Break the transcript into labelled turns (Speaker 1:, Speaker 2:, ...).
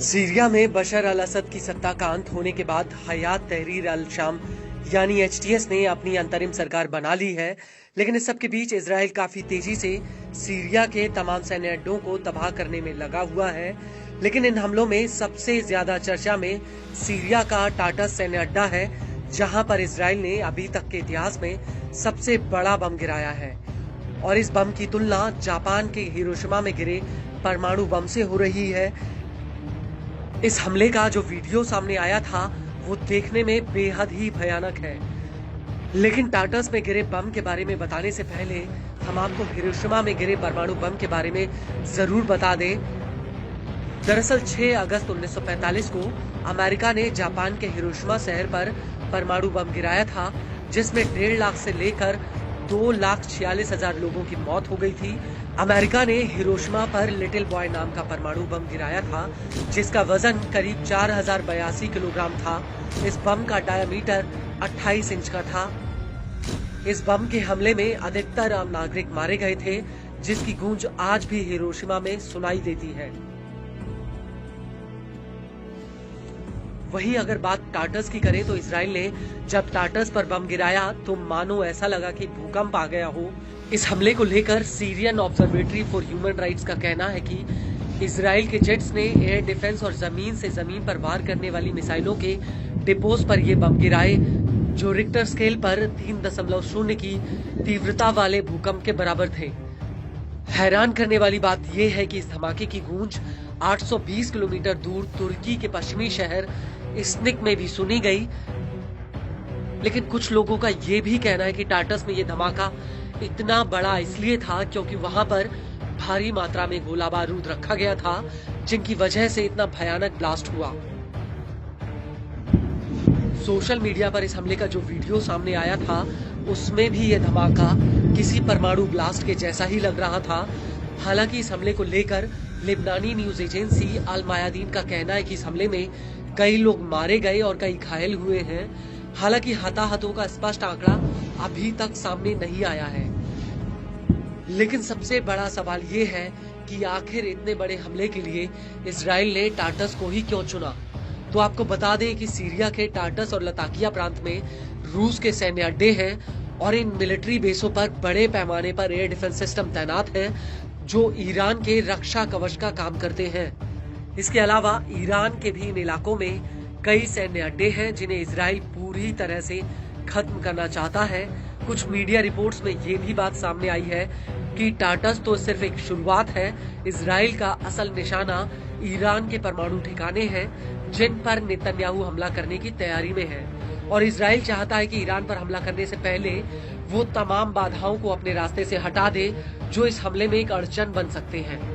Speaker 1: Syria में बशर अल असद की सत्ता का अंत होने के बाद हयात तहरीर अल शाम यानी HTS ने अपनी अंतरिम सरकार बना ली है। लेकिन इस सब के बीच इजराइल काफी तेजी से सीरिया के तमाम सैन्य अड्डों को तबाह करने में लगा हुआ है। लेकिन इन हमलों में सबसे ज्यादा चर्चा में सीरिया का टाटस सैन्य अड्डा है, जहां पर इजराइल ने अभी तक के इतिहास में सबसे बड़ा बम गिराया है। और इस बम की तुलना जापान के हिरोशिमा में गिरे परमाणु बम से हो रही है। इस हमले का जो वीडियो सामने आया था वो देखने में बेहद ही भयानक है। लेकिन टाटस में गिरे बम के बारे में बताने से पहले हम आपको हिरोशिमा में गिरे परमाणु बम के बारे में जरूर बता दें। दरअसल 6 अगस्त 1945 को अमेरिका ने जापान के हिरोशिमा शहर पर परमाणु बम गिराया था, जिसमें 1.5 लाख से लेकर 2,46,000 लोगों की मौत हो गई थी। अमेरिका ने हिरोशिमा पर लिटिल बॉय नाम का परमाणु बम गिराया था, जिसका वजन करीब 4,082 किलोग्राम था। इस बम का डायामीटर 28 इंच का था। इस बम के हमले में अधिकतर आम नागरिक मारे गए थे, जिसकी गूंज आज भी हिरोशिमा में सुनाई देती है। वहीं अगर बात टाटस की करें तो इजराइल ने जब टाटस पर बम गिराया तो मानो ऐसा लगा कि भूकंप आ गया हो। इस हमले को लेकर Syrian observatory for human rights का कहना है कि इजराइल के जेट्स ने एयर डिफेंस और जमीन से जमीन पर वार करने वाली मिसाइलों के डिपोज पर ये बम गिराए, जो रिक्टर स्केल पर 3.0 की तीव्रता वाले भूकंप के बराबर थे। हैरान करने वाली बात यह है कि इस धमाके की गूंज 820 किलोमीटर दूर तुर्की के पश्चिमी शहर इस्निक में भी सुनी गई। लेकिन कुछ लोगों का यह भी कहना है कि टाटस में यह धमाका इतना बड़ा इसलिए था क्योंकि वहां पर भारी मात्रा में गोला बारूद रखा गया था, जिनकी वजह से इतना भयानक ब्लास्ट हुआ। सोशल मीडिया पर इस हमले का जो वीडियो सामने आया था उसमें भी यह धमाका किसी परमाणु ब्लास्ट के जैसा ही लग रहा था। हालांकि इस हमले को लेकर लेबनानी न्यूज एजेंसी अल मायादीन का कहना है कि इस हमले में कई लोग मारे गए और कई घायल हुए हैं। हालांकि हताहतों का स्पष्ट आंकड़ा अभी तक सामने नहीं आया है। लेकिन सबसे बड़ा सवाल ये है कि आखिर इतने बड़े हमले के लिए इजराइल ने टाटस को ही क्यों चुना। तो आपको बता दें कि सीरिया के टाटस और लताकिया प्रांत में रूस के सैन्य अड्डे हैं और इन मिलिट्री बेसों पर बड़े पैमाने पर एयर डिफेंस सिस्टम तैनात हैं, जो ईरान के रक्षा कवच का काम करते हैं। इसके अलावा ईरान के भी इन इलाकों में कई सैन्य अड्डे हैं जिन्हें इजराइल पूरी तरह से खत्म करना चाहता है। कुछ मीडिया रिपोर्ट्स में ये भी बात सामने आई है कि टाटस तो सिर्फ एक शुरुआत है। इजराइल का असल निशाना ईरान के परमाणु ठिकाने हैं, जिन पर नेतन्याहू हमला करने की तैयारी में है। और इजराइल चाहता है कि ईरान पर हमला करने से पहले वो तमाम बाधाओं को अपने रास्ते से हटा दे जो इस हमले में एक अड़चन बन सकते हैं।